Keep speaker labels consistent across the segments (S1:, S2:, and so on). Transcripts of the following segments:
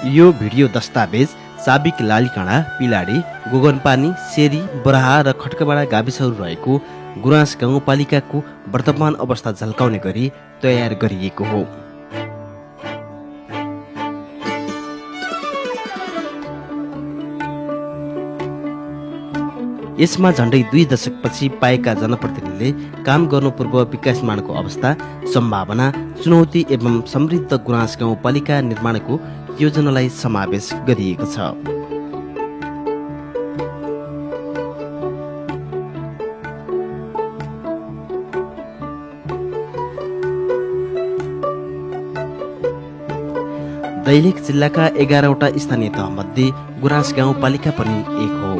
S1: यो भिडियो दस्तावेज साबिक लालीकाँडा, पिलाडी, गोगनपानी, सेरी, बराहा र खड्काबाडा गाविसहरू रहेको गुराँस गाउँपालिकाको वर्तमान अवस्था झल्काउने गरी तयार गरिएको हो। यसमा झण्डै 2 दशकपछि पाएका जनप्रतिनिधिले काम गर्नु पूर्व विकासमानको अवस्था, सम्भावना, चुनौती एवं समृद्ध गुराँस गाउँपालिका निर्माणको योजनालाई समावेश गरिएको छ। दैलेख जिल्लाका 11वटा स्थानीय तहमध्ये गुराँस गाउँपालिका पनि एक हो।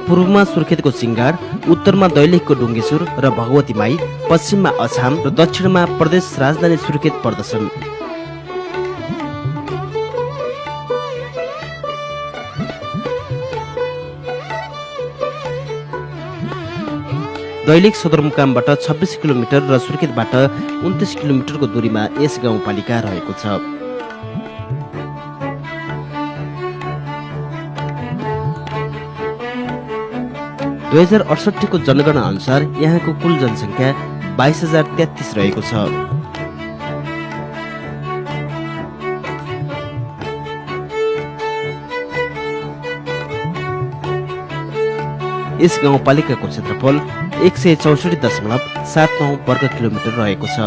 S1: पूर्वमा सुर्खेतको सिंगार, उत्तरमा दैलेखको डुङ्गेश्वर र भगवती माई, पश्चिममा अछाम र दक्षिणमा प्रदेश राजधानी सुर्खेत पर्दछन्। दैलेख सदरमुकामबाट 26 किलोमिटर र सुर्खेतबाट 29 किलोमिटरको दूरीमा यस गाउँपालिका रहेको छ। – 2068 को जनगणना अनुसार यहाँको कुल जनसङ्ख्या 22,033 रहेको छ। यस गाउँपालिकाको क्षेत्रफल 164.79 वर्ग किलोमिटर रहेको छ।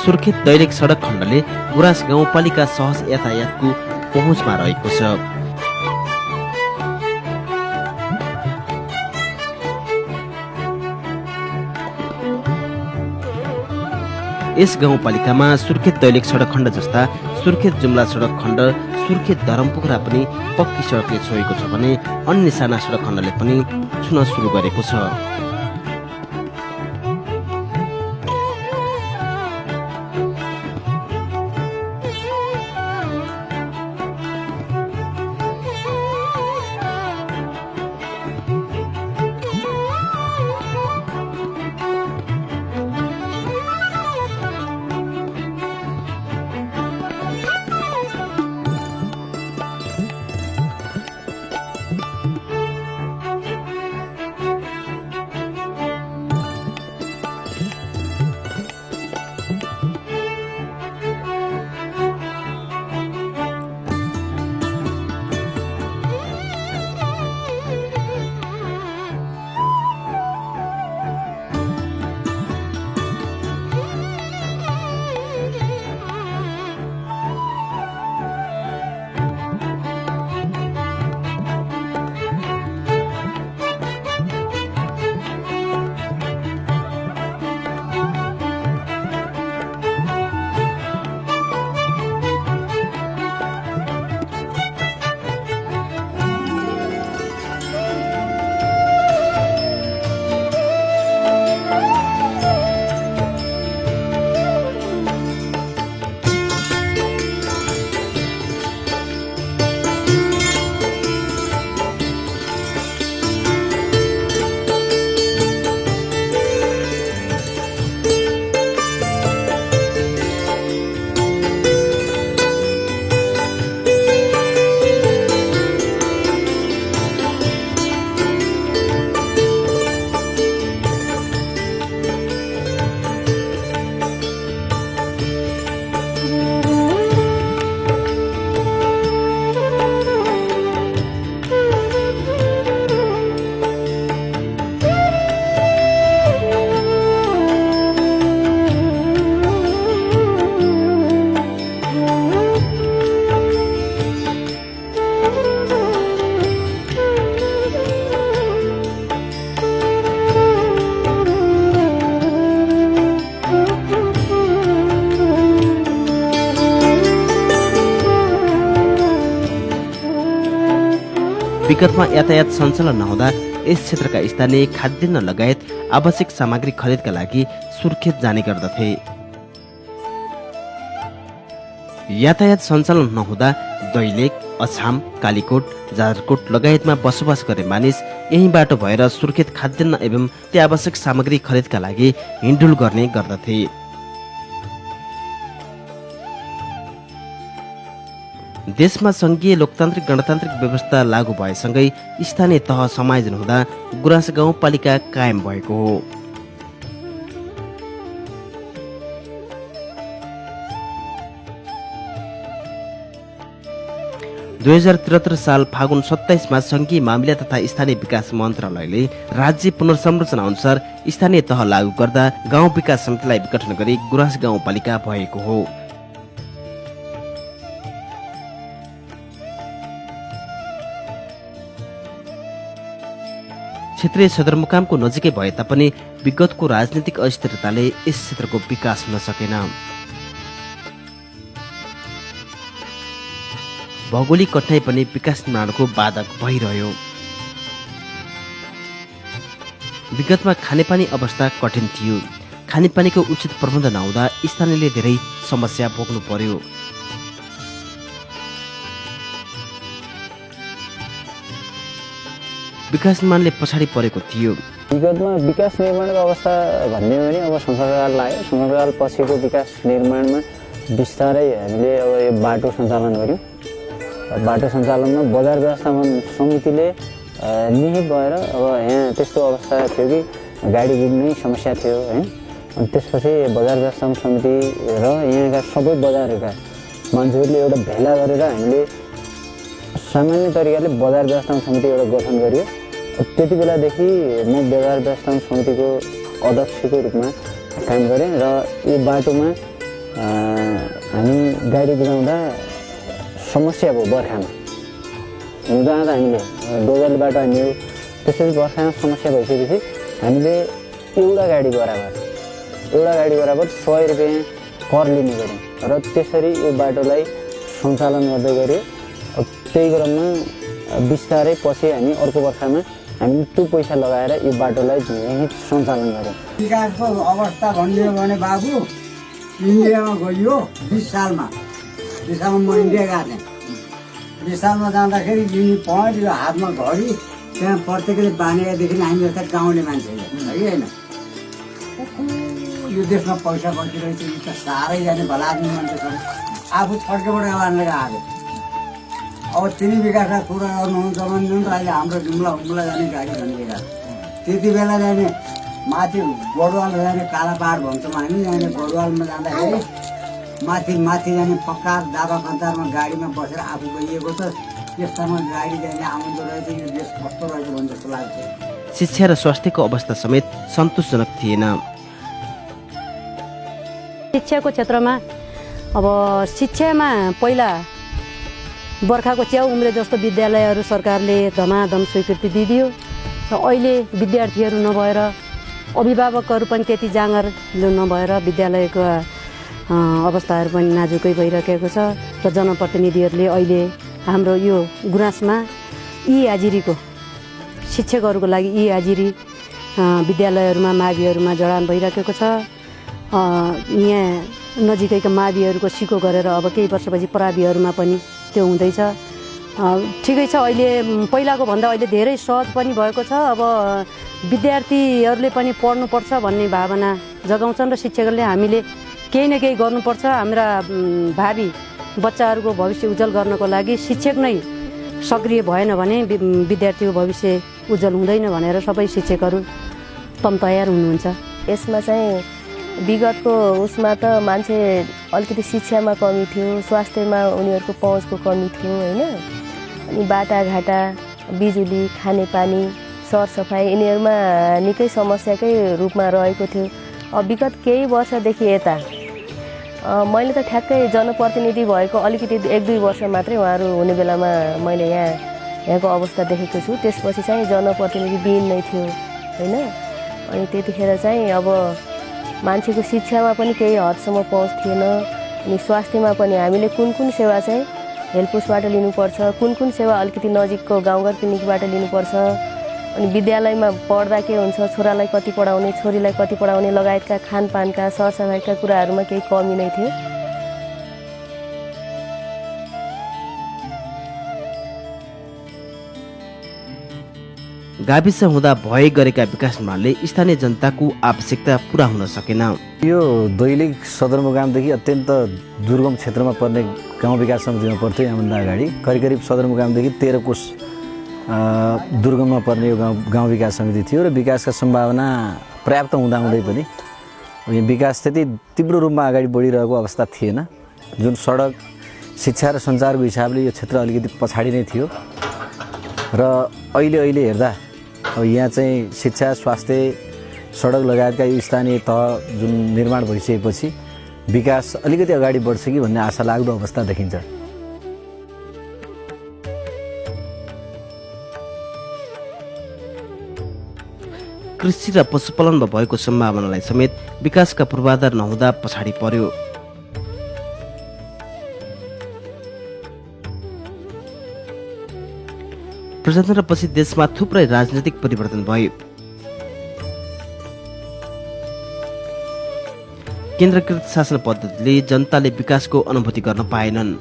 S1: सुर्खेत दैलेख सडक खण्डले गुराँस गाउँपालिका सहज यातायातको पहुँचमा रहेको छ। यस गाउँपालिकामा सुर्खेत दैलेख सडक खण्ड जस्ता सुर्खेत जुम्ला सडक खण्ड, सुर्खेत धरमपोखरा पनि पक्की सडकले छोएको छ भने अन्य साना सडक खण्डले पनि छुन सुरु गरेको छ। विगतमा यातायात सञ्चालन नहुँदा यस क्षेत्रका स्थानीय खाद्यान्न लगायत आवश्यक सामग्री खरिदका लागि सुर्खेत जाने गर्दथे। यातायात सञ्चालन नहुँदा दैलेख, अछाम, कालीकोट, जाजरकोट लगायतमा बसोबास गर्ने मानिस यही बाटो भएर सुर्खेत खाद्यान्न एवं अत्यावश्यक सामग्री खरिदका लागि हिँडडुल गर्ने गर्दथे। देशमा संघीय लोकतान्त्रिक गणतान्त्रिक व्यवस्था लागू भएसँगै स्थानीय तह समायोजन हुँदा गुराँस गाउँपालिका कायम भएको हो। दुई 2073 साल फागुन 27 मा संघीय मामिला तथा स्थानीय विकास मन्त्रालयले राज्य पुनर्संरचना अनुसार स्थानीय तह लागू गर्दा गाउँ विकास समितिलाई विघटन गरी गुराँस गाउँपालिका भएको हो। क्षेत्रीय सदरमुकामको नजिकै भए तापनि विगतको राजनीतिक अस्थिरताले यस क्षेत्रको विकास हुन सकेन। भौगोलिक कठिनाई पनि विकास निर्माणको बाधक भइरह्यो। विगतमा खानेपानी अवस्था कठिन थियो। खानेपानीको उचित प्रबन्ध नहुँदा स्थानीयले धेरै समस्या भोग्नु पर्यो। विकास निर्माणले पछाडि परेको थियो।
S2: विगतमा विकास निर्माणको अवस्था भन्ने भने अब संसदकाल लाग्यो। संसदकाल पछिको विकास निर्माणमा बिस्तारै हामीले अब यो बाटो सञ्चालन गर्यौँ। बाटो सञ्चालनमा बजार व्यवस्थापन समितिले निहित भएर अब यहाँ त्यस्तो अवस्था थियो कि गाडी गुड्नै समस्या थियो हैन। अनि त्यसपछि बजार व्यवस्थापन समिति र यहाँका सबै बजारका मान्छेहरूले एउटा भेला गरेर हामीले सामान्य तरिकाले बजार व्यवस्थापन समिति एउटा गठन गरियो। त्यति बेलादेखि म बजार व्यवस्थापन समितिको अध्यक्षको रूपमा काम गरेँ र यो बाटोमा हामी गाडी कुदाउँदा समस्या भयो। बर्खामा हिँड्दा हामीले डोजरले बाटो हान्यौँ। त्यसपछि बर्खामा समस्या भइसकेपछि हामीले एउटा गाडी बराबर 100 रुपियाँ कर लिने गऱ्यौँ र त्यसरी यो बाटोलाई सञ्चालन गर्दै गऱ्यो। त्यही क्रममा बिस्तारै पछि हामी अर्को वर्षमा हामीले त्यो पैसा लगाएर यो बाटोलाई यहीँ सञ्चालन गऱ्यौँ।
S3: विकासको अवस्था भनिदियो भने बाबु इन्डियामा गइयो 20 सालमा म इन्डिया गएको थिएँ। 20 सालमा जाँदाखेरि युनिफर्म यो हातमा घडी त्यहाँ प्रत्येकले बाँधेकादेखि हामी जस्ता गाउँले मान्छेले है होइन। यो देशमा पैसा कति रहेछ यो त साह्रै जाने भला आदमी मान्छे छन्। आफू छड्केबाट बाँध्न आएको। अब तिनी विकासका कुरा गर्नुहुन्छ भने त अहिले हाम्रो जुम्ला जाने गाडी भनिदिएका त्यति बेला जाने माथि बडुवाल जाने काला पहाड भन्छौँ हामी। जाने बडुवालमा जाँदाखेरि माथि जाने फक्कार दाबा कन्तारमा गाडीमा बसेर आफू गइएको छ। त्यस्तामा गाडी जाने आउँदो रहेछ। यो देश कस्तो रहेछ भन्ने जस्तो लाग्छ।
S1: शिक्षा र स्वास्थ्यको अवस्था समेत सन्तोषजनक थिएन।
S4: शिक्षाको क्षेत्रमा अब शिक्षामा पहिला बर्खाको च्याउ उम्रे जस्तो विद्यालयहरू सरकारले धमाधम स्वीकृति दिइदियो र अहिले विद्यार्थीहरू नभएर अभिभावकहरू पनि त्यति जाँगर नभएर विद्यालयको अवस्थाहरू पनि नाजुकै भइरहेको छ र जनप्रतिनिधिहरूले अहिले हाम्रो यो गुराँसमा हाजिरीको शिक्षकहरूको लागि हाजिरी विद्यालयहरूमा माविहरूमा जडान भइरहेको छ। यहाँ नजिकैका माविहरूको सिको गरेर अब केही वर्षपछि प्राविहरूमा पनि त्यो हुँदैछ। ठिकै छ। अहिले पहिलाको भन्दा अहिले धेरै सहज पनि भएको छ। अब विद्यार्थीहरूले पनि पढ्नुपर्छ भन्ने भावना जगाउँछन् र शिक्षकहरूले हामीले केही न केही गर्नुपर्छ हाम्रा भावी बच्चाहरूको भविष्य उज्जवल गर्नको लागि शिक्षक नै सक्रिय भएन भने विद्यार्थीको भविष्य उज्जवल हुँदैन भनेर सबै शिक्षकहरू तयार हुनुहुन्छ।
S5: यसमा चाहिँ विगतको उसमा त मान्छे अलिकति शिक्षामा कमी थियो, स्वास्थ्यमा उनीहरूको पहुँचको कमी थियो होइन। अनि बाटाघाटा, बिजुली, खानेपानी, सरसफाइ यिनीहरूमा निकै समस्याकै रूपमा रहेको थियो। अब विगत केही वर्षदेखि यता मैले त ठ्याक्कै जनप्रतिनिधि भएको अलिकति 1-2 वर्ष मात्रै उहाँहरू हुने बेलामा मैले यहाँको अवस्था देखेको छु। त्यसपछि चाहिँ जनप्रतिनिधि विहीन नै थियो होइन। अनि त्यतिखेर चाहिँ अब मान्छेको शिक्षामा पनि केही हदसम्म पहुँच थिएन। अनि स्वास्थ्यमा पनि हामीले कुन सेवा चाहिँ हेल्थ पोस्टबाट लिनुपर्छ, कुन सेवा अलिकति नजिकको गाउँघर क्लिनिकबाट लिनुपर्छ, अनि विद्यालयमा पढ्दा के हुन्छ, छोरालाई कति पढाउने, छोरीलाई कति पढाउने लगायतका खानपानका सरसफाइका कुराहरूमा केही कमी नै थियो।
S1: गाविस हुँदा भए गरेका विकास निर्माणले स्थानीय जनताको आवश्यकता पूरा हुन सकेन।
S6: यो दैलेख सदरमुकामदेखि अत्यन्त दुर्गम क्षेत्रमा पर्ने गाउँ विकास समितिमा पर्थ्यो। यहाँभन्दा अगाडि करिब सदरमुकामदेखि 13 कोस दुर्गममा पर्ने यो गाउँ विकास समिति थियो र विकासका सम्भावना पर्याप्त हुँदाहुँदै पनि यो विकास त्यति तीव्र रूपमा अगाडि बढिरहेको अवस्था थिएन। जुन सडक, शिक्षा र सञ्चारको हिसाबले यो क्षेत्र अलिकति पछाडि नै थियो र अहिले हेर्दा अब यहाँ चाहिँ शिक्षा, स्वास्थ्य, सडक लगायतका यो स्थानीय तह जुन निर्माण भइसकेपछि विकास अलिकति अगाडि बढ्छ कि भन्ने आशा लाग्दो अवस्था देखिन्छ।
S1: कृषि र पशुपालनमा भएको सम्भावनालाई समेत विकासका पूर्वाधार नहुँदा पछाडि पर्यो। प्रजातन्त्रपछि देशमा थुप्रै राजनैतिक परिवर्तन भयो। केन्द्रीकृत शासन पद्धतिले जनताले विकासको अनुभूति गर्न पाएनन्।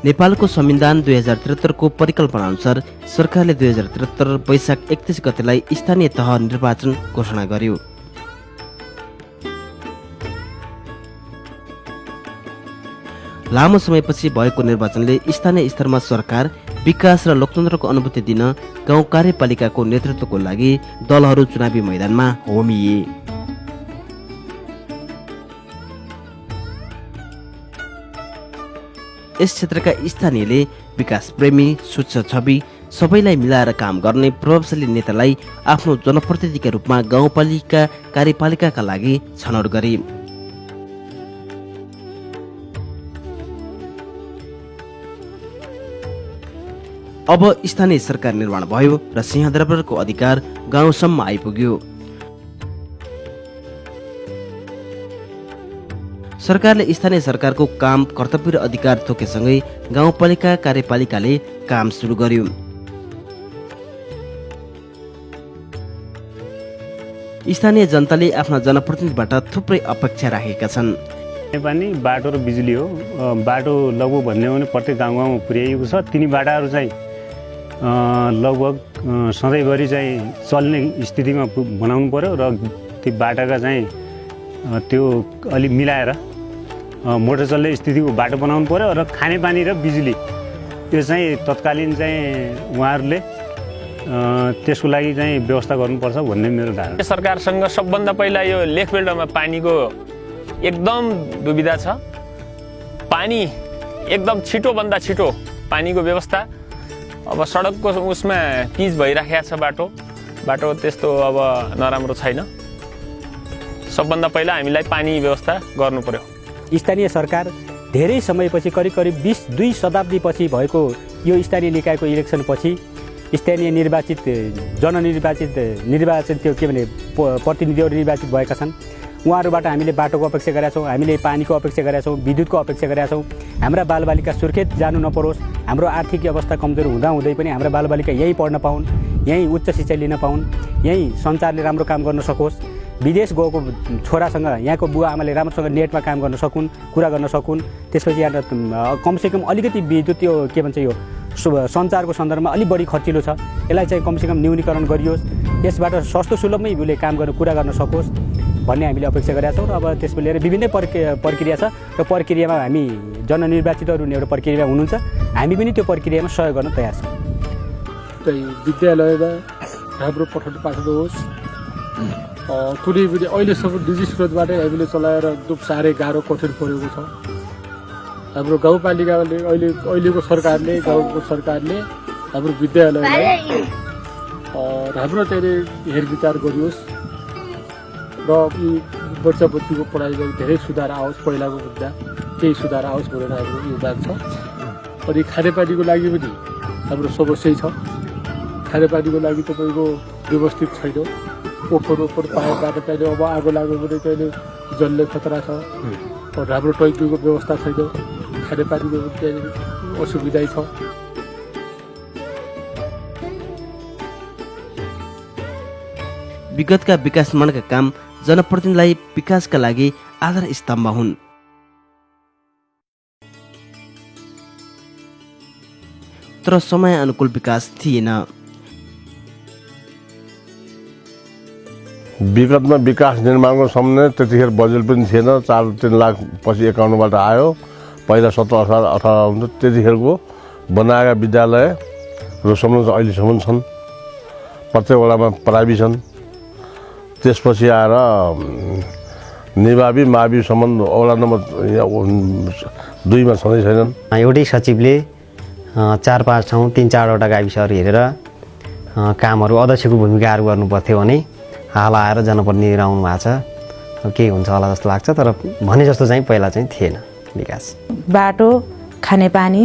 S1: नेपालको संविधान 2073 को परिकल्पना अनुसार सरकारले 2073 वैशाख 31 गतेलाई स्थानीय तह निर्वाचन घोषणा गर्यो। लामो समयपछि भएको निर्वाचनले स्थानीय स्तरमा सरकार, विकास र लोकतन्त्रको अनुभूति दिन गाउँ कार्यपालिकाको नेतृत्वको लागि दलहरू चुनावी मैदानमा होमिए। यस क्षेत्रका स्थानीयले विकास प्रेमी, स्वच्छ छवि, सबैलाई मिलाएर काम गर्ने प्रभावशाली नेतालाई आफ्नो जनप्रतिनिधिका रूपमा गाउँपालिका कार्यपालिकाका लागि छनौट गरे। अब स्थानीय सरकार निर्माण भयो र सिंहदरबारको अधिकार गाउँसम्म आइपुग्यो। सरकारले स्थानीय सरकारको काम, कर्तव्य र अधिकार तोकेसँगै गाउँपालिका कार्यपालिकाले काम सुरु गर्यो। स्थानीय जनताले आफ्ना जनप्रतिनिधिबाट थुप्रै अपेक्षा राखेका छन्।
S7: पानी, बाटो र बिजुली हो। बाटो लगभग भन्ने हो भने प्रत्येक गाउँ गाउँमा पुर्याइएको छ। तिनी बाटाहरू चाहिँ लगभग सधैँभरि चाहिँ चल्ने स्थितिमा बनाउनु पर्यो र ती बाटाका चाहिँ त्यो अलि मिलाएर मोटर चल्ने स्थितिको बाटो बनाउनु पर्यो र खानेपानी र बिजुली त्यो चाहिँ तत्कालीन चाहिँ उहाँहरूले त्यसको लागि चाहिँ व्यवस्था गर्नुपर्छ भन्ने मेरो धारणा।
S8: सरकारसँग सबभन्दा पहिला यो लेखबेल्टमा पानीको एकदम दुविधा छ। पानी एकदम छिटोभन्दा छिटो पानीको व्यवस्था। अब सडकको उसमा पिच भइराखेको छ, बाटो त्यस्तो अब नराम्रो छैन। सबभन्दा पहिला हामीलाई पानी व्यवस्था गर्नु पर्यो।
S9: स्थानीय सरकार धेरै समयपछि करिब 22 शताब्दीपछि भएको यो स्थानीय निकायको इलेक्सनपछि स्थानीय निर्वाचित त्यो के भने प्रतिनिधिहरू निर्वाचित भएका छन्। उहाँहरूबाट हामीले बाटोको अपेक्षा गरेका छौँ, हामीले पानीको अपेक्षा गरेका छौँ, विद्युतको अपेक्षा गरेका छौँ। हाम्रा बालबालिका सुर्खेत जानु नपरोस्, हाम्रो आर्थिक अवस्था कमजोर हुँदाहुँदै पनि हाम्रा बालबालिका यहीँ पढ्न पाउन्, यहीँ उच्च शिक्षा लिन पाउन्, यहीँ सञ्चारले राम्रो काम गर्न सकोस्, विदेश गएको छोरासँग यहाँको बुवा आमाले राम्रोसँग नेटमा काम गर्न सकुन्, कुरा गर्न सकुन्। त्यसपछि यहाँ कमसेकम अलिकति विद्युत यो के भन्छ यो सञ्चारको सन्दर्भमा अलिक बढी खर्चिलो छ, यसलाई चाहिँ कमसेकम न्यूनीकरण गरियोस्, यसबाट सस्तो सुलभमै उसले काम गर्न कुरा गर्न सकोस् भन्ने हामीले अपेक्षा गरेका छौँ। र अब त्यसमा लिएर विभिन्न प्रक्रिया छ र प्रक्रियामा हामी जननिर्वाचितहरू एउटा प्रक्रियामा हुनुहुन्छ, हामी पनि त्यो प्रक्रियामा सहयोग गर्न तयार छौँ।
S10: विद्यालयमा राम्रो पठन पाठन होस्, कुनै पनि अहिलेसम्म निजी स्रोतबाटै हामीले चलाएर एकदम साह्रै गाह्रो कठिन परेको छ। हाम्रो गाउँपालिकाले अहिलेको सरकारले हाम्रो विद्यालयलाई राम्रो चाहिँ हेरविचार गरियोस् र यी बच्चा बच्चीको पढाइमा धेरै सुधार आओस्, पहिलाको भन्दा केही सुधार आओस् भनेर हाम्रो यो माग छ। अनि खानेपानीको लागि पनि हाम्रो समस्या छ। खानेपानीको लागि तपाईँको व्यवस्थित छैन। ओपर पाएर बाटो चाहिने, अब आगो लाग्यो भने चाहिँ जल्ने खतरा छ। राम्रो टोइलेटको व्यवस्था छैन, खानेपानीको असुविधै छ।
S1: विगतका विकास निर्माणका काम जनप्रतिनिधिलाई विकासका लागि आधार स्तम्भ हुन्। तर समय अनुकूल विकास थिएन।
S11: विगतमा विकास निर्माणको सम्बन्ध त्यतिखेर बजेट पनि थिएन, 4-3 लाख पछि एकाउन्टबाट आयो। पहिला 17-18 हुन्थ्यो, त्यतिखेरको बनाएका विद्यालयहरू सम्बन्ध अहिलेसम्म छन्। प्रत्येक वडामा प्राइभेट छन्। त्यसपछि आएर निभावी मावि सम्बन्ध वडा नम्बर 2 मा छँदै छैनन्।
S12: एउटै सचिवले 4-5 ठाउँ 3-4वटा गाविसहरू हेरेर कामहरू अध्यक्षको भूमिकाहरू गर्नुपर्थ्यो भने हाल आएर जनप्रतिनिधि आउनु भएको छ। के हुन्छ होला जस्तो लाग्छ, तर भने जस्तो चाहिँ पहिला चाहिँ थिएन विकास।
S13: बाटो, खानेपानी,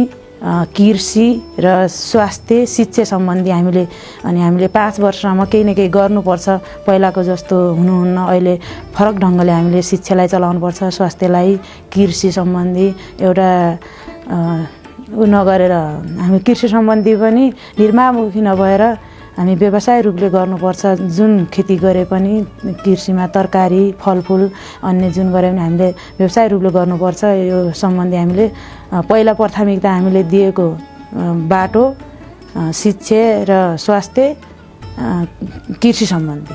S13: कृषि र स्वास्थ्य शिक्षा सम्बन्धी हामीले 5 वर्षसम्म केही न केही गर्नुपर्छ। पहिलाको जस्तो हुनुहुन्न, अहिले फरक ढङ्गले हामीले शिक्षालाई चलाउनुपर्छ। स्वास्थ्यलाई, कृषि सम्बन्धी एउटा नगरेर हामी कृषि सम्बन्धी पनि निर्माणमुखी नभएर हामी व्यवसाय रूपले गर्नुपर्छ। जुन खेती गरे पनि कृषिमा तरकारी, फलफुल अन्य जुन गरे पनि हामीले व्यवसाय रूपले गर्नुपर्छ। यो सम्बन्धी हामीले पहिला प्राथमिकता हामीले दिएको बाटो, शिक्षा र स्वास्थ्य, कृषि सम्बन्धी।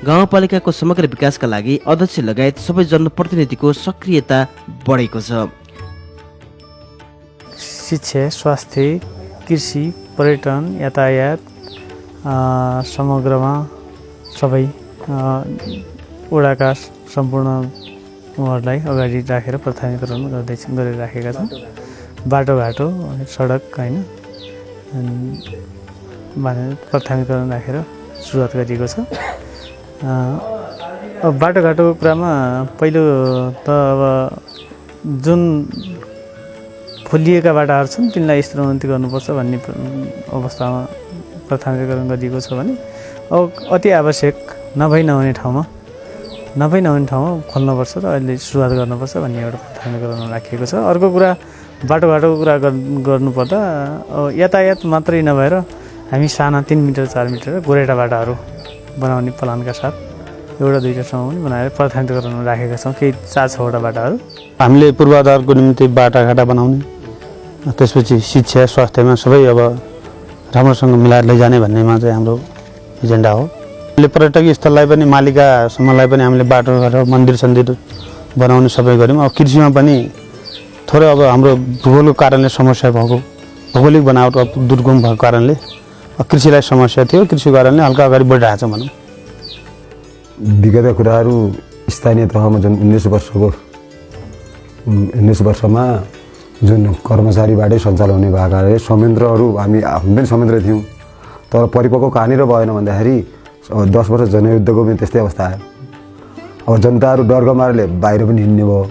S1: गाउँपालिकाको समग्र विकासका लागि अध्यक्ष लगायत सबै जनप्रतिनिधिको सक्रियता बढेको छ।
S14: शिक्षा, स्वास्थ्य, कृषि, पर्यटन, यातायात समग्रमा सबै वडाका सम्पूर्ण उहाँहरूलाई अगाडि राखेर प्राथमिकरण गरिराखेका छन्। बाटोघाटो, सडक होइन प्राथमिकरण राखेर सुरुवात गरिएको छ। बाटोघाटोको कुरामा पहिलो त अब जुन खोलिएका बाटाहरू छन् तिनलाई स्तरोन्नति गर्नुपर्छ भन्ने अवस्थामा प्राथमिकरण गरिएको छ भने अब अति आवश्यक नहुने ठाउँमा खोल्नुपर्छ र अहिले सुरुवात गर्नुपर्छ भन्ने एउटा प्राथमिकरण राखिएको छ। अर्को कुरा बाटोघाटोको कुरा गर्नुपर्दा यातायात मात्रै नभएर हामी साना 3 मिटर 4 मिटर गोरेटा बाटाहरू बनाउने प्लानका साथ 1-2टासम्म पनि बनाएर प्राथमिकरण राखेका छौँ। केही 4-6वटा बाटाहरू
S15: हामीले पूर्वाधारको निम्ति बाटाघाटा बनाउने, त्यसपछि शिक्षा स्वास्थ्यमा सबै अब राम्रोसँग मिलाएर लैजाने भन्नेमा चाहिँ हाम्रो एजेन्डा हो। हामीले पर्यटकीय स्थललाई पनि मालिकासम्मलाई पनि हामीले बाटोघाटो, मन्दिर सन्दिर बनाउने सबै गऱ्यौँ। अब कृषिमा पनि थोरै अब हाम्रो भूगोलको कारणले समस्या भएको, भौगोलिक बनावट दुर्गम भएको कारणले कृषिलाई समस्या थियो। कृषिको कारणले हल्का अगाडि बढिरहेको छ भनौँ।
S16: विगतका कुराहरू स्थानीय तहमा जुन 19 वर्षमा जुन कर्मचारीबाटै सञ्चालन हुने भएको कारणले संयन्त्रहरू हामी पनि संयन्त्र थियौँ, तर परिपक्व कहाँनिर भएन भन्दाखेरि 10 वर्ष जनयुद्धको पनि त्यस्तै अवस्था आयो। अब जनताहरू डरको मारले बाहिर पनि हिँड्ने भयो,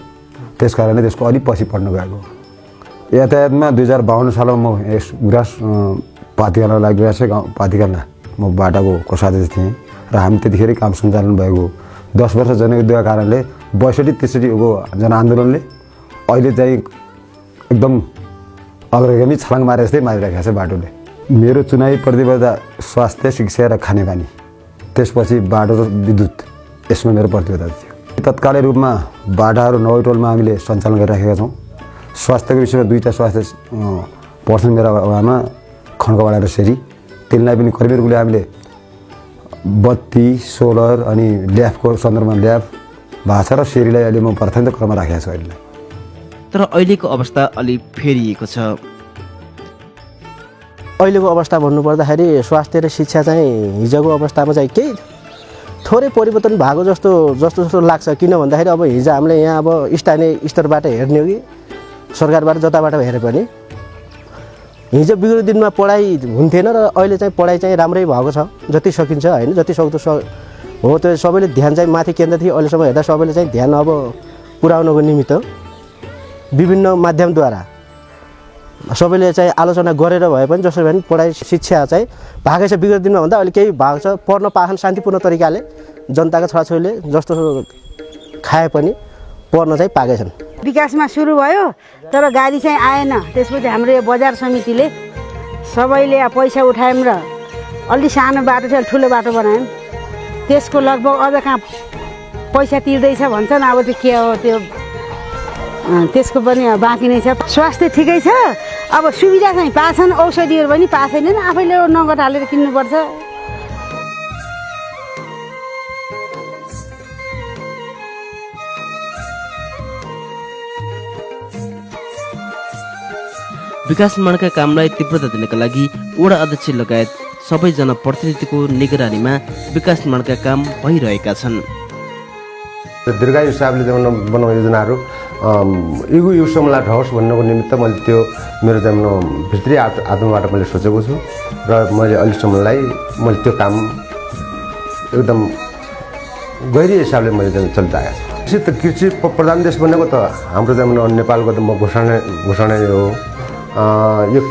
S16: त्यस कारणले त्यसको अलिक पछि पर्न गएको। यातायातमा 2052 सालमा म गुराँस पातिकाना लागिरहेको छ। गाउँ पातिकाना म बाटाको कोषाध्यक्ष थिएँ र हामी त्यतिखेरै काम सञ्चालन भएको। 10 वर्ष जनयुद्धका कारणले 62-63को जनआन्दोलनले अहिले चाहिँ एकदम अग्रगामी छलाङ मारे जस्तै मारिरहेको छ बाटोले। मेरो चुनावी प्रतिबद्धता स्वास्थ्य, शिक्षा र खानेपानी, त्यसपछि बाटो र विद्युत, यसमा मेरो प्रतिबद्धता थियो। तत्कालीन रूपमा बाटाहरू 9 टोलमा हामीले सञ्चालन गरिराखेका छौँ। स्वास्थ्यको विषयमा 2टा स्वास्थ्य पर्छन् मेरा वडामा, खड्कावाडा र सेरी। तिनलाई पनि कर्मी रूपले हामीले बत्ती, सोलर अनि ल्याबको सन्दर्भमा ल्याब भएको छ र सेरीलाई अहिले म प्राथमिकता क्रममा राखेको छु अहिले।
S1: तर अहिलेको अवस्था अलि फेरिएको छ।
S12: अहिलेको अवस्था भन्नुपर्दाखेरि स्वास्थ्य र शिक्षा चाहिँ हिजोको अवस्थामा चाहिँ केही थोरै परिवर्तन भएको जस्तो लाग्छ। किन भन्दाखेरि अब हिजो हामीले यहाँ अब स्थानीय स्तरबाट हेर्ने हो कि सरकारबाट जताबाट हेरे पनि हिजो बिग्रो दिनमा पढाइ हुन्थेन र अहिले चाहिँ पढाइ चाहिँ राम्रै भएको छ, जति सकिन्छ होइन, जति सक्दो हो। त्यो सबैले ध्यान चाहिँ माथि केन्द्र थियो। अहिलेसम्म हेर्दा सबैले चाहिँ ध्यान अब पुर्याउनको निमित्त विभिन्न माध्यमद्वारा सबैले चाहिँ आलोचना गरेर भए पनि जसरी भए पनि पढाइ शिक्षा चाहिँ भागै छ। विगत दिनमा भन्दा अहिले केही भाग छ। पढ्न पाएछन् शान्तिपूर्ण तरिकाले जनताका छोराछोरीले जस्तो खाए पनि पर्न चाहिँ पाएका छन्।
S17: विकासमा सुरु भयो तर गाडी चाहिँ आएन। त्यसपछि हाम्रो यो बजार समितिले सबैले पैसा उठायौँ र अलि सानो बाटो चाहिँ ठुलो बाटो बनायौँ। त्यसको लगभग अझ कहाँ पैसा तिर्दैछ भन्छन्। अब त्यो के हो त्यो त्यसको पनि बाँकी नै छ। स्वास्थ्य ठिकै छ। अब सुविधा चाहिँ पाछन्, औषधिहरू पनि पाछैनन्, आफैले नगद हालेर किन्नुपर्छ।
S1: विकास निर्माणका कामलाई तीव्रता दिनका लागि वडा अध्यक्ष लगायत सबै जनप्रतिनिधिको निगरानीमा विकास निर्माणका काम भइरहेका छन्।
S16: दीर्घायु हिसाबले बनाउने योजनाहरू यो समयलाई होस् भन्नको निमित्त मैले त्यो मेरो चाहिँ भित्री आत्माबाट मैले सोचेको छु र मैले अहिलेसम्मलाई मैले त्यो काम एकदम गहिरो हिसाबले मैले चलिरहेको छु। कृषि प्रधान देश बनेको त हाम्रो चाहिँ नेपालको त म घोषणा हो। यो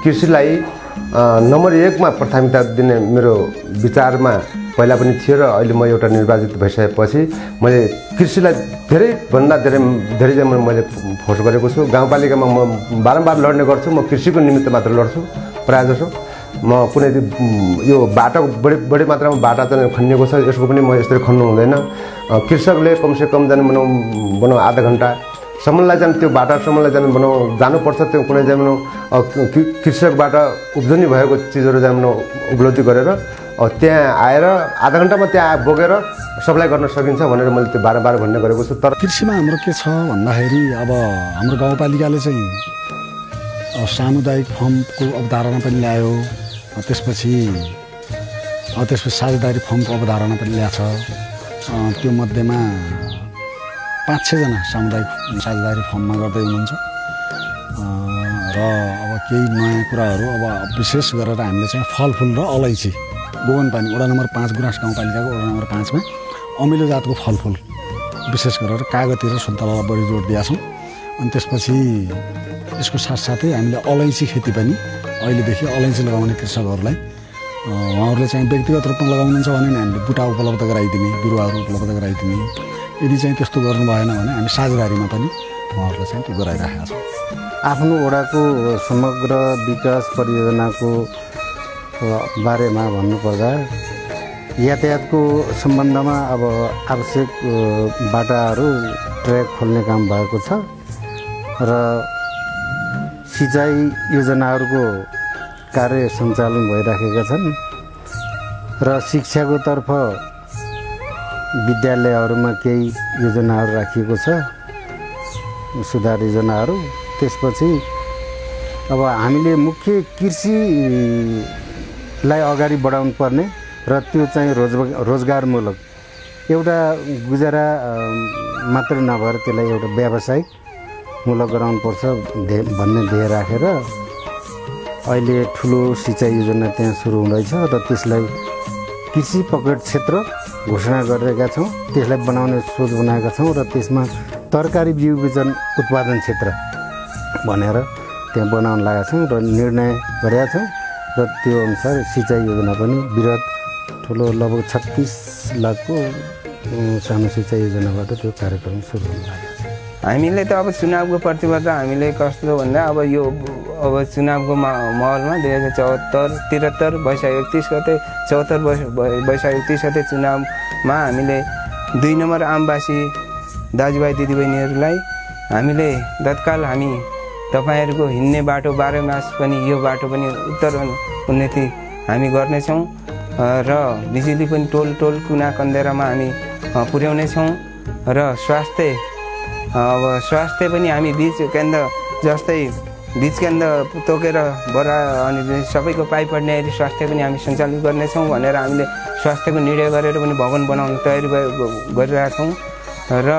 S16: कृषिलाई नम्बर 1 मा प्राथमिकता दिने मेरो विचारमा पहिला पनि थियो र अहिले म एउटा निर्वाचित भइसकेपछि मैले कृषिलाई धेरैभन्दा धेरै चाहिँ मैले फोर्स गरेको छु। गाउँपालिकामा म बारम्बार लड्ने गर्छु। म कृषिको निमित्त मात्र लड्छु प्रायः जसो। म कुनै यो बाटो बढी मात्रामा बाटा चाहिँ खनिएको छ, यसको पनि म यसरी खन्नु हुँदैन। कृषकले कमसेकम जाने बनाऊ आधा घन्टा सम्मलाई चाहिँ त्यो बाटासम्मलाई चाहिँ जानुपर्छ। त्यो कुनै चाहिँ कृषकबाट उब्जनी भएको चिजहरू चाहिँ उपलब्धि गरेर त्यहाँ आएर आधा घन्टामा त्यहाँ बोकेर सप्लाई गर्न सकिन्छ भनेर मैले त्यो बारम्बार भन्ने गरेको छु। तर
S18: कृषिमा हाम्रो के छ भन्दाखेरि अब हाम्रो गाउँपालिकाले चाहिँ सामुदायिक फर्मको अवधारणा पनि ल्यायो। त्यसपछि साझेदारी फर्मको अवधारणा पनि ल्याएको छ। त्यो मध्येमा 5-6 जना सामुदायिक साझेदारी फर्ममा गर्दै हुनुहुन्छ र अब केही नयाँ कुराहरू अब विशेष गरेर हामीले चाहिँ फलफुल र अलैँची गोगनपानी वडा नम्बर 5 गुराँस गाउँपालिकाको वडा नम्बर 5 मा अमिलो जातको फलफुल विशेष गरेर कागती र सुन्तलालाई बढी जोड दिएका छौँ। अनि त्यसपछि यसको साथसाथै हामीले अलैँची खेती पनि अहिलेदेखि अलैँची लगाउने कृषकहरूलाई उहाँहरूले चाहिँ व्यक्तिगत रूपमा लगाउनुहुन्छ भने हामीले बुटा उपलब्ध गराइदिने, बिरुवाहरू उपलब्ध गराइदिने। यदि चाहिँ त्यस्तो गर्नु भएन भने हामी साझेदारीमा पनि उहाँहरूलाई चाहिँ त्यो गराइराखेका छौँ।
S12: आफ्नो वडाको समग्र विकास परियोजनाको बारेमा भन्नुपर्दा यातायातको सम्बन्धमा अब आवश्यक बाटाहरू ट्र्याक खोल्ने काम भएको छ र सिँचाइ योजनाहरूको कार्य सञ्चालन भइराखेका छन् र शिक्षाको तर्फ विद्यालयहरूमा केही योजनाहरू राखिएको छ, सुधार योजनाहरू। त्यसपछि अब हामीले मुख्य कृषिलाई अगाडि बढाउनु पर्ने र त्यो चाहिँ रोजगारमूलक एउटा गुजारा मात्रै नभएर त्यसलाई एउटा व्यावसायिकमूलक गराउनुपर्छ भन्ने ध्येय राखेर अहिले ठुलो सिँचाइ योजना त्यहाँ सुरु हुँदैछ र त्यसलाई कृषि पकेट क्षेत्र घोषणा गरिरहेका छौँ। त्यसलाई बनाउने सोच बनाएका छौँ र त्यसमा तरकारी बिउ बिजन उत्पादन क्षेत्र भनेर त्यहाँ बनाउन लागेका छौँ र निर्णय गरेका छौँ र त्यो अनुसार सिँचाइ योजना पनि वृहत ठुलो लगभग 36 लाखको सानो सिँचाइ योजनाबाट त्यो कार्यक्रम सुरु हुन लागेको छ।
S19: हामीले त अब चुनावको प्रतिबद्धता हामीले कस्तो भन्दा अब यो अब चुनावको माहौलमा 2074-73 वैशाख 31 गते 74 वैशाख 31 गते चुनावमा हामीले 2 नम्बर आमवासी दाजुभाइ दिदीबहिनीहरूलाई हामीले तत्काल हामी तपाईँहरूको हिँड्ने बाटो 12 मास पनि यो बाटो पनि उत्तर उन्नति हामी गर्नेछौँ र बिजुली पनि टोल कुना कन्देरामा हामी पुर्याउनेछौँ र स्वास्थ्य पनि हामी बीच केन्द्र जस्तै बीच केन्द्र तोकेर बडा अनि सबैको पाइ पर्ने स्वास्थ्य पनि हामी सञ्चालित गर्नेछौँ भनेर हामीले स्वास्थ्यको निर्णय गरेर पनि भवन बनाउने तयारी गरिरहेका छौँ र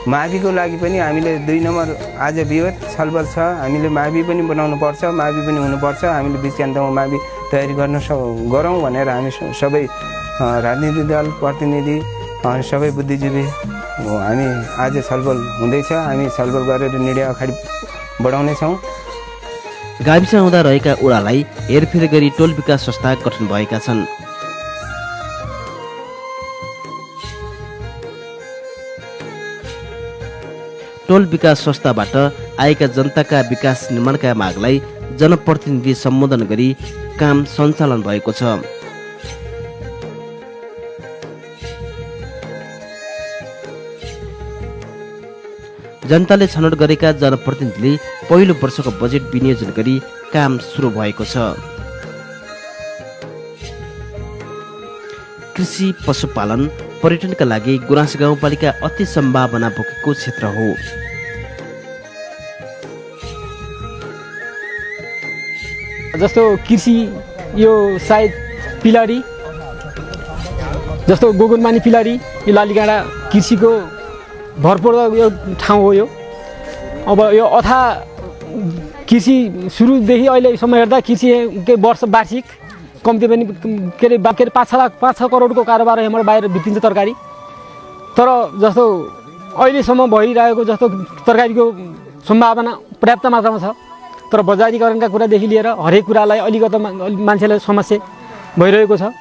S19: माविको लागि पनि हामीले 2 नम्बर आज विगत छलफल छ। हामीले मावि पनि बनाउनु पर्छ, मावि पनि हुनुपर्छ। हामीले बीच केन्द्रमा मावि तयारी गरौँ भनेर हामी सबै राजनीतिक दल प्रतिनिधि सबै बुद्धिजीवी हामी आज छलफल हुँदैछ। हामी छलफल गरेर निर्णय अगाडि बढाउनेछौँ।
S1: गाविस हुँदा रहेका वडालाई हेरफेर गरी टोल विकास संस्था गठन भएका छन्। टोल विकास संस्थाबाट आएका जनताका विकास निर्माणका मागलाई जनप्रतिनिधि सम्बोधन गरी काम सञ्चालन भएको छ। जनताले छनौट गरेका जनप्रतिनिधिले पहिलो वर्षको बजेट विनियोजन गरी काम सुरु भएको छ। कृषि, पशुपालन, पर्यटनका लागि गुराँस गाउँपालिका अति सम्भावना बोकेको क्षेत्र हो।
S9: जस्तो कृषि यो सायद पिलारी जस्तो गोगुनमानी पिलारी यो लालीगाँडा कृषिको भरपूर यो ठाउँ हो। यो अब यो अथा कृषि सुरुदेखि अहिलेसम्म हेर्दा कृषि वर्ष वार्षिक कम्ती पनि के अरे 5-6 करोडको कारोबार यहाँबाट बाहिर भित्रिन्छ तरकारी। तर जस्तो अहिलेसम्म भइरहेको जस्तो तरकारीको सम्भावना पर्याप्त मात्रामा छ। तर बजारीकरणका कुरादेखि लिएर हरेक कुरालाई अलिकति मान्छेलाई समस्या भइरहेको छ।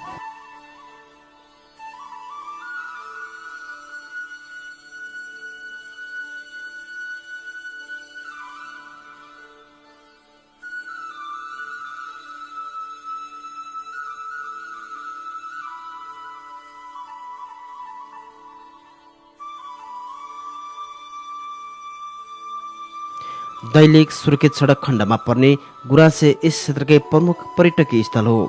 S1: दैलेख सुर्खेत सडक खण्डमा पर्ने गुराँसे यस क्षेत्रकै प्रमुख पर्यटकीय स्थल हो।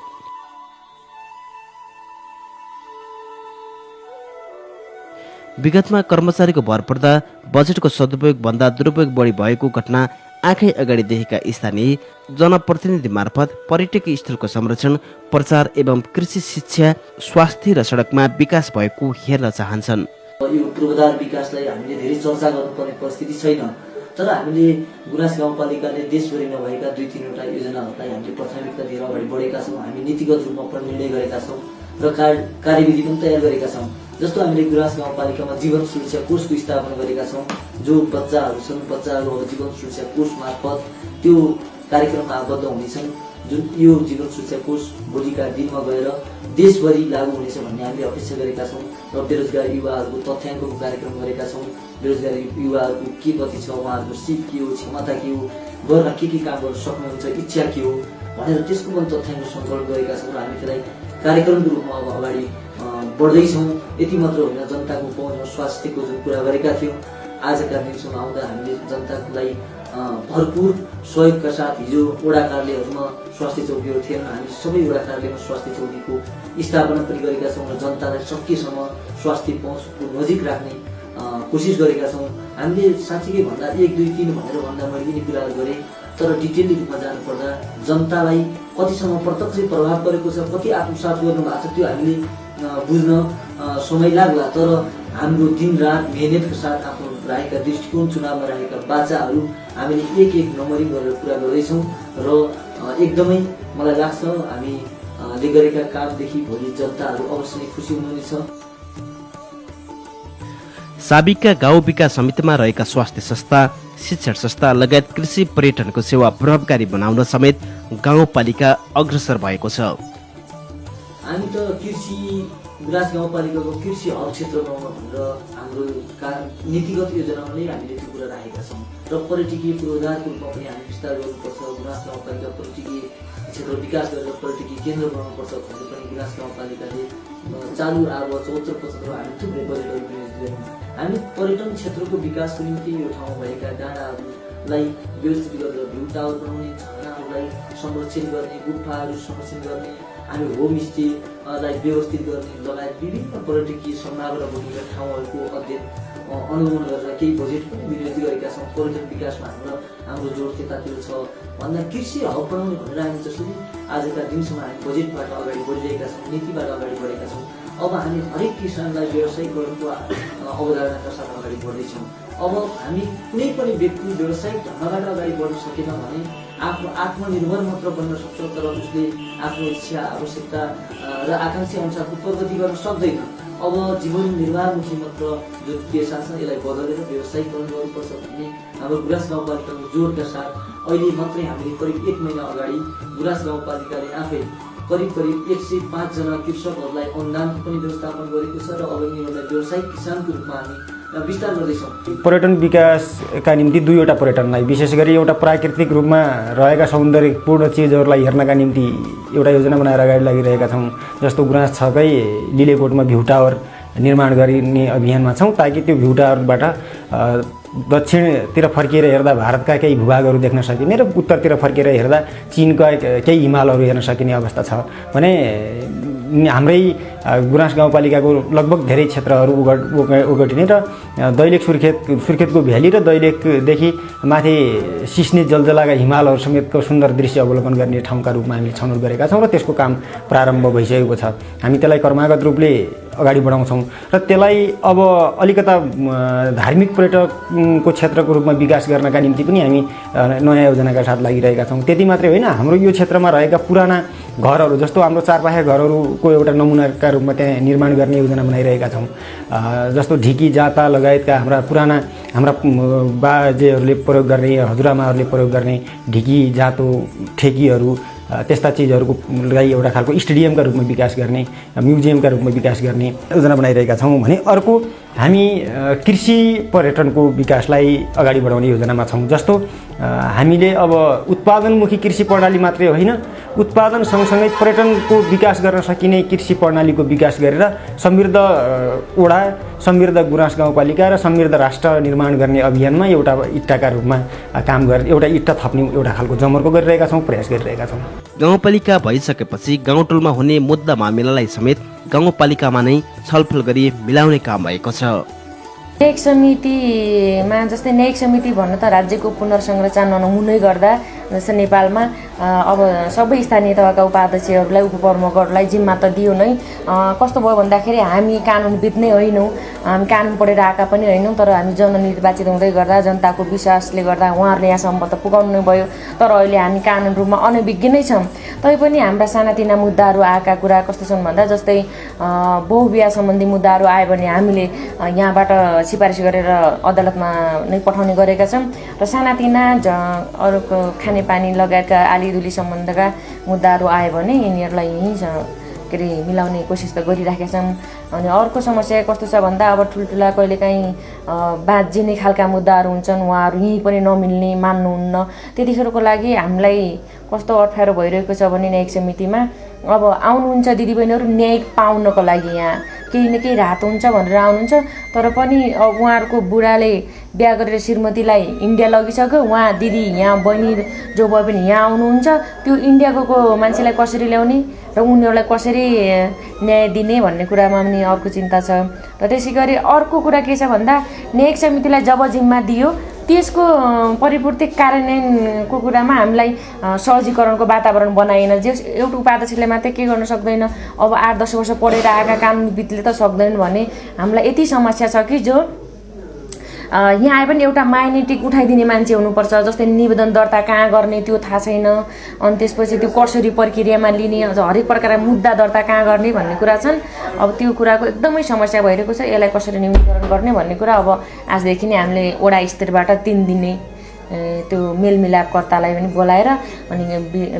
S1: विगतमा कर्मचारीको भर पर्दा बजेटको सदुपयोग भन्दा दुरुपयोग बढी भएको घटना आँखै अगाडि देखेका स्थानीय जनप्रतिनिधि मार्फत पर्यटकीय स्थलको संरक्षण, प्रचार एवं कृषि, शिक्षा, स्वास्थ्य र सडकमा विकास भएको हेर्न चाहन्छन्।
S20: यो पूर्वाधार विकासलाई हामीले धेरै चर्चा गर्नुपर्ने परिस्थिति छैन। तर हामीले गुराँस गाउँपालिकाले देशभरि नभएका 2-3वटा योजनाहरूलाई हामीले प्राथमिकता दिएर अगाडि बढेका छौँ। हामी नीतिगत रूपमा पनि निर्णय गरेका छौँ र कार्यविधि पनि तयार गरेका छौँ। जस्तो हामीले गुराँस गाउँपालिकामा जीवन सुरक्षा कोषको स्थापना गरेका छौँ। जो बच्चाहरू छन्, बच्चाहरू जीवन सुरक्षा कोष मार्फत त्यो कार्यक्रममा आबद्ध हुनेछन्। जुन यो जीवन सुरक्षा कोष भोलिका दिनमा गएर देशभरि लागू हुनेछ भन्ने हामीले अपेक्षा गरेका छौँ। र बेरोजगार युवाहरूको तथ्याङ्कको कार्यक्रम गरेका छौँ। बेरोजगार युवाहरूको के कति छ, उहाँहरूको सिप के हो, क्षमता के हो, गर्न के काम गर्न सक्नुहुन्छ, इच्छा के हो भनेर त्यसको पनि तथ्याङ्क सङ्कलन गरेका छौँ र हामी त्यसलाई कार्यक्रमको रूपमा अब अगाडि बढ्दैछौँ। यति मात्र होइन, जनताको पहुँचमा स्वास्थ्यको जुन कुरा गरेका थियौँ, आजका दिनसम्म आउँदा हामीले जनतालाई भरपूर सहयोगका साथ हिजो वडा कार्यालयहरूमा स्वास्थ्य चौकीहरू थिएन, हामी सबै वडा कार्यालयमा स्वास्थ्य चौकीको स्थापना पनि गरेका छौँ र जनतालाई सकेसम्म स्वास्थ्य पहुँचको नजिक राख्ने कोसिस गरेका छौँ। हामीले साँच्चीकै भन्दा 1, 2, 3 भनेर भन्दा मैले यिनी कुराहरू गरेँ। तर डिटेली रूपमा जानुपर्दा जनतालाई कतिसम्म प्रत्यक्ष प्रभाव परेको छ, कति आत्मसात गर्नु भएको छ त्यो हामीले बुझ्न समय लाग्ला। तर हाम्रो दिनरात मेहनतका साथ आफ्नो राखेका दृष्टिकोण, चुनावमा राखेका बाचाहरू हामीले एक नम्बरिङ गरेर पुरा गर्दैछौँ र एकदमै मलाई लाग्छ हामीले गरेका कामदेखि भोलि जनताहरू अवश्य नै खुसी हुनुहुनेछ।
S1: साबिकका गाउँ विकास समितिमा रहेका स्वास्थ्य संस्था, शिक्षण संस्था लगायत कृषि, पर्यटनको सेवा प्रभावकारी बनाउन समेत गाउँपालिका अग्रसर भएको छ।
S20: हामी त कृषि गुराँस गाउँपालिकाको कृषि हब क्षेत्रमा भनेर हाम्रो नीतिगत योजनामा नै हामीले त्यो कुरा राखेका छौँ र पर्यटकीय पूर्वाधारको रूपमा पनि हामी विस्तार गर्नुपर्छ। गुराँस गाउँपालिका पर्यटकीय क्षेत्र विकास गरेर पर्यटकीय केन्द्र बनाउनुपर्छ भनेर पनि गुराँस गाउँपालिकाले चालु अब 74-75 हामी थुप्रै बजेटहरू विनियोजित गर्यौँ। हामी पर्यटन क्षेत्रको विकासको निम्ति यो ठाउँमा भएका डाँडाहरूलाई व्यवस्थित गरेर भ्यू टावर बनाउने, झरनाहरूलाई संरक्षण गर्ने, गुफाहरू संरक्षण गर्ने, हामी होमस्टेलाई व्यवस्थित गर्ने लगायत विभिन्न पर्यटकीय सम्भावना बोकेका ठाउँहरूको अध्ययन अनुगमन गरेर केही बजेट पनि विनियोजित गरेका छौँ। पर्यटन विकासमा हाम्रो जोड त्यतातिर छ भन्दा कृषि हब बनाउने भनेर हामी जसरी आजका दिनसम्म हामी बजेटबाट अगाडि बढिरहेका छौँ, नीतिबाट अगाडि बढेका छौँ। अब हामी हरेक किसानलाई व्यावसायिकरणको अवधारणाका साथ अगाडि बढ्दैछौँ। अब हामी कुनै पनि व्यक्ति व्यावसायिक ढङ्गबाट अगाडि बढ्न सकेन भने आफ्नो आत्मनिर्भर मात्र बन्न सक्छ, तर उसले आफ्नो इच्छा, आवश्यकता र आकाङ्क्षा अनुसारको प्रगति गर्न सक्दैन। अब जीवन निर्वाहमुखी मात्र जो पेसा छ यसलाई बदलेर व्यावसायिकरण गर्नुपर्छ भन्ने हाम्रो गुराँस गाउँपालिकाको जोडका साथ अहिले मात्रै हामीले करिब 1 महिना अगाडि गुराँस गाउँपालिकाले आफै करिब 105 जना कृषकहरूलाई अनुदानको पनि व्यवस्थापन गरेको छ र अब यिनीहरूलाई व्यावसायिक किसानको रूपमा हामी विस्तार गर्दैछौँ।
S9: पर्यटन विकासका निम्ति दुईवटा पर्यटनलाई विशेष गरी एउटा प्राकृतिक रूपमा रहेका सौन्दर्यपूर्ण चिजहरूलाई हेर्नका निम्ति एउटा योजना बनाएर अगाडि लागिरहेका छौँ। जस्तो गुराँस छकै लिलेकोटमा भ्यू टावर निर्माण गरिने अभियानमा छौँ, ताकि त्यो भ्यू टावरबाट दक्षिणतिर फर्किएर हेर्दा भारतका केही भूभागहरू देख्न सकिने र उत्तरतिर फर्किएर हेर्दा चीनका केही हिमालहरू हेर्न सकिने अवस्था छ भने हाम्रै गुराँस गाउँपालिकाको लगभग धेरै क्षेत्रहरू ओगटिने र दैलेख सुर्खेतको भ्याली र दैलेखदेखि माथि सिस्ने जलजलाका हिमालहरू समेतको सुन्दर दृश्य अवलोकन गर्ने ठाउँका रूपमा हामीले छनौट गरेका छौँ र त्यसको काम प्रारम्भ भइसकेको छ। हामी त्यसलाई क्रमागत रूपले अगाडि बढाउँछौँ र त्यसलाई अब अलिकता धार्मिक पर्यटकको क्षेत्रको रूपमा विकास गर्नका निम्ति पनि हामी नयाँ योजनाका साथ लागिरहेका छौँ। त्यति मात्रै होइन, हाम्रो यो क्षेत्रमा रहेका पुराना घरहरू जस्तो हाम्रो चारपाखे घरहरूको एउटा नमुनाका रूपमा त्यहाँ निर्माण गर्ने योजना बनाइरहेका छौँ। जस्तो ढिकी जाँता लगायतका हाम्रा बाजेहरूले प्रयोग गर्ने, हजुरआमाहरूले प्रयोग गर्ने ढिकी जाँतो ठेकीहरू त्यस्ता चिजहरूको लागि एउटा खालको स्टेडियमका रूपमा विकास गर्ने, म्युजियमका रूपमा विकास गर्ने योजना बनाइरहेका छौँ भने अर्को हामी कृषि पर्यटनको विकासलाई अगाडि बढाउने योजनामा छौँ। जस्तो हामीले अब उत्पादनमुखी कृषि प्रणाली मात्रै होइन, उत्पादन सँगसँगै पर्यटनको विकास गर्न सकिने कृषि प्रणालीको विकास गरेर समृद्ध ओडा, समृद्ध गुराँस गाउँपालिका र समृद्ध राष्ट्र निर्माण गर्ने अभियानमा एउटा इट्टाका रूपमा काम गर्ने, एउटा इट्टा थप्ने एउटा खालको जमर्को गरिरहेका छौँ, प्रयास गरिरहेका छौँ।
S1: गाउँपालिका भइसकेपछि गाउँटोलमा हुने मुद्दा मामिलालाई समेत गाउँपालिकामा नै छलफल गरी मिलाउने काम भएको छ।
S5: न्यायिक समितिमा जस्तै न्यायिक समिति भन्नु त राज्यको पुनर्संरचना नहुनै गर्दा जस्तै नेपालमा अब सबै स्थानीय तहका उपाध्यक्षहरूलाई उपप्रमुखहरूलाई जिम्मा त दियो नै। कस्तो भयो भन्दाखेरि हामी कानुनविद नै होइनौँ, हामी कानुन पढेर आएका पनि होइनौँ, तर हामी जननिर्वाचित हुँदै गर्दा जनताको विश्वासले गर्दा उहाँहरूले यहाँसम्म त पुगाउनु नै भयो। तर अहिले हामी कानुन रूपमा अनभिज्ञ नै छौँ। तैपनि हाम्रा सानातिना मुद्दाहरू आएका कुरा कस्तो छन् भन्दा जस्तै बहुविवाह सम्बन्धी मुद्दाहरू आयो भने हामीले यहाँबाट सिफारिस गरेर अदालतमा नै पठाउने गरेका छौँ र सानातिना अरूको खानेपानी लगायतका आलीदुली सम्बन्धका मुद्दाहरू आयो भने यिनीहरूलाई यहीँ के अरे मिलाउने कोसिस त गरिराखेका छौँ। अनि अर्को समस्या कस्तो छ भन्दा अब ठुल्ठुला कहिलेकाहीँ बाँझिने खालका मुद्दाहरू हुन्छन्, उहाँहरू यहीँ पनि नमिल्ने मान्नुहुन्न। त्यतिखेरको लागि हामीलाई कस्तो अप्ठ्यारो भइरहेको छ भने न्यायिक समितिमा अब आउनुहुन्छ दिदीबहिनीहरू न्यायिक पाउनको लागि यहाँ केही न केही राहत हुन्छ भनेर आउनुहुन्छ, तर पनि अब उहाँहरूको बुढाले बिहा गरेर श्रीमतीलाई इन्डिया लगिसक्यो, उहाँ दिदी यहाँ बहिनी जो भए पनि यहाँ आउनुहुन्छ, त्यो इन्डिया गएको मान्छेलाई कसरी ल्याउने र उनीहरूलाई कसरी न्याय दिने भन्ने कुरामा पनि अर्को चिन्ता छ। र त्यसै गरी अर्को कुरा के छ भन्दा न्यायिक समितिलाई जब जिम्मा दियो त्यसको परिपूर्ति कार्यान्वयनको कुरामा हामीलाई सहजीकरणको वातावरण बनाएन। जे एउटा उपाध्यक्षले मात्रै के गर्न सक्दैन, अब 8-10 वर्ष पढेर आएका कानुनविदले त सक्दैनन् भने हामीलाई यति समस्या छ कि जो यहाँ आए पनि एउटा माइनेटिक उठाइदिने मान्छे हुनुपर्छ। जस्तै निवेदन दर्ता कहाँ गर्ने त्यो थाहा छैन, अनि त्यसपछि त्यो कसरी प्रक्रियामा लिने, हरेक प्रकारका मुद्दा दर्ता कहाँ गर्ने भन्ने कुरा छन्। अब त्यो कुराको एकदमै समस्या भइरहेको छ। यसलाई कसरी न्यूनीकरण गर्ने भन्ने कुरा अब आजदेखि नै हामीले वडा स्तरबाट 3 दिने त्यो मेलमिलापकर्तालाई पनि बोलाएर अनि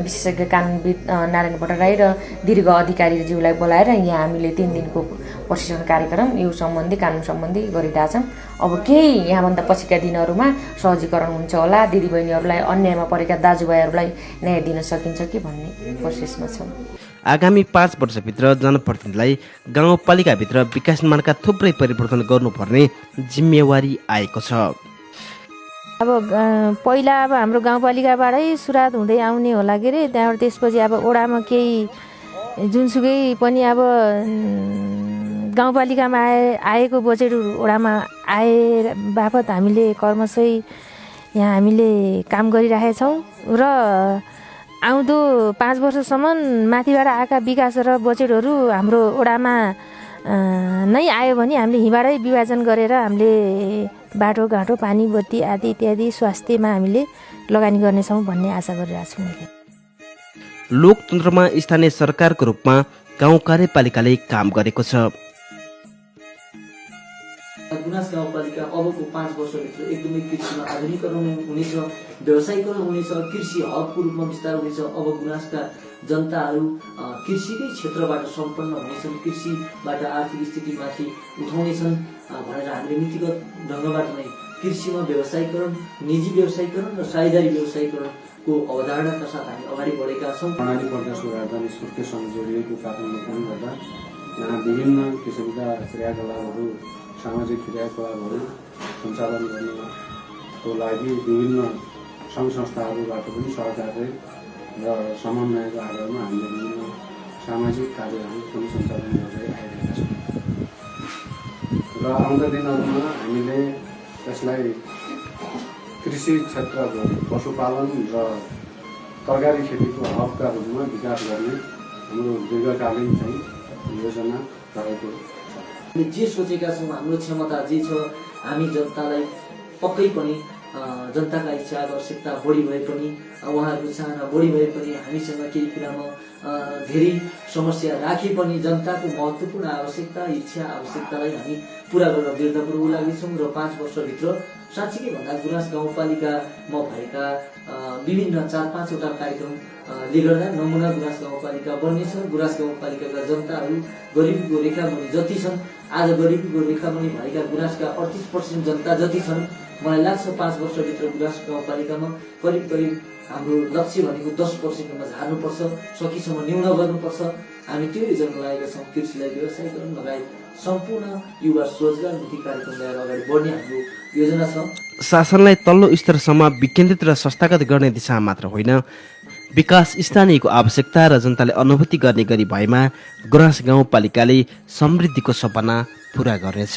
S5: विशेषज्ञ कानुनविद नारायण भट्टराई र दीर्घ अधिकारीज्यूलाई बोलाएर यहाँ हामीले 3 दिनको प्रशिक्षण कार्यक्रम यो सम्बन्धी कानुन सम्बन्धी गरिरहेछौँ। अब केही यहाँभन्दा पछिका दिनहरूमा सहजीकरण हुन्छ होला, दिदीबहिनीहरूलाई अन्यायमा परेका दाजुभाइहरूलाई न्याय दिन सकिन्छ कि भन्ने प्रोसेसमा छौँ।
S1: आगामी 5 वर्षभित्र जनप्रतिनिधिलाई गाउँपालिकाभित्र विकास निर्माणका थुप्रै परिवर्तन गर्नुपर्ने जिम्मेवारी आएको छ।
S21: अब पहिला अब हाम्रो गाउँपालिकाबाटै सुरुवात हुँदै आउने होला के अरे, त्यहाँबाट त्यसपछि अब ओडामा केही जुनसुकै पनि अब गाउँपालिकामा आएको बजेट ओडामा आए बापत हामीले कर्मशै यहाँ हामीले काम गरिरहेका छौँ र आउँदो 5 वर्षसम्म माथिबाट आएका विकास र बजेटहरू हाम्रो ओडामा नै आयो भने हामीले यहीँबाटै विभाजन गरेर हामीले बाटोघाटो पानी बत्ती आदि इत्यादि स्वास्थ्यमा हामीले लगानी गर्नेछौँ भन्ने आशा गरिरहेको छु मैले।
S1: लोकतन्त्रमा स्थानीय सरकारको रूपमा गाउँ कार्यपालिकाले काम गरेको छ।
S20: गुनास गाउँपालिका अबको 5 वर्षभित्र एकदमै कृषिमा आधुनिकीकरण हुनेछ, व्यवसायीकरण हुनेछ, कृषि हबको रूपमा विस्तार हुनेछ। अब गुनासका जनताहरू कृषिकै क्षेत्रबाट सम्पन्न हुनेछन्, कृषिबाट आर्थिक स्थितिमाथि उठाउनेछन्। भनेर हामीले नीतिगत ढङ्गबाट नै कृषिमा व्यवसायीकरण, निजी व्यवसायीकरण र साझेदारी व्यवसायीकरणको अवधारणाका साथ हामी अगाडि बढेका छौँ।
S2: कर्णाली प्रदेशको राजधानी सुर्खेतसँग जोडिएको कारणले पनि गर्दा यहाँ विभिन्न किसिमका क्रियाकलापहरू, सामाजिक क्रियाकलापहरू सञ्चालन गर्नको लागि विभिन्न सङ्घ संस्थाहरूबाट पनि सहकार्य र समन्वयको आधारमा हामीले विभिन्न सामाजिक कार्यहरू पनि सञ्चालन गर्दै आइरहेका छौँ र आउँदा दिनहरूमा हामीले यसलाई कृषि क्षेत्रको पशुपालन र तरकारी खेतीको हबका रूपमा विकास गर्ने हाम्रो दीर्घकालीन चाहिँ योजना रहेको छ।
S20: हामीले जे सोचेका छौँ, हाम्रो क्षमता जे छ, हामी जनतालाई पक्कै पनि जनताका इच्छा आवश्यकता बढी भए पनि, उहाँहरूको चाहना बढी भए पनि, हामीसँग केही कुरामा धेरै समस्या राखे पनि जनताको महत्त्वपूर्ण आवश्यकता, इच्छा आवश्यकतालाई हामी पुरा गर्न दृढतापूर्वक लागेछौँ र 5 वर्षभित्र साँच्चीकै भन्दा गुराँस गाउँपालिकामा भएका विभिन्न 4-5वटा कार्यक्रमले गर्दा नमुना गुराँस गाउँपालिका बन्नेछ। गुराँस गाउँपालिकाका जनताहरू गरिबीको रेखामुनि जति छन्, आज गरिबीको रेखामुनि भएका गुराँसका 38% जनता जति छन्, मलाई लाग्छ 5 वर्षभित्र गुराँस गाउँपालिकामा करिब हाम्रो लक्ष्य भनेको 10%मा झार्नुपर्छ, सकेसम्म न्यून गर्नुपर्छ। हामी त्यो योजना लागेका छौँ। कृषिलाई व्यवसायीकरण लगायत सम्पूर्ण युवा रोजगारमुखी कार्यक्रम ल्याएर अगाडि बढ्ने हाम्रो योजना छ।
S1: शासनलाई तल्लो स्तरसम्म विकेन्द्रित र संस्थागत गर्ने दिशा मात्र होइन, विकास स्थानीयको आवश्यकता र जनताले अनुभूति गर्ने गरी भएमा गुराँस गाउँपालिकाले समृद्धिको सपना पुरा गर्नेछ।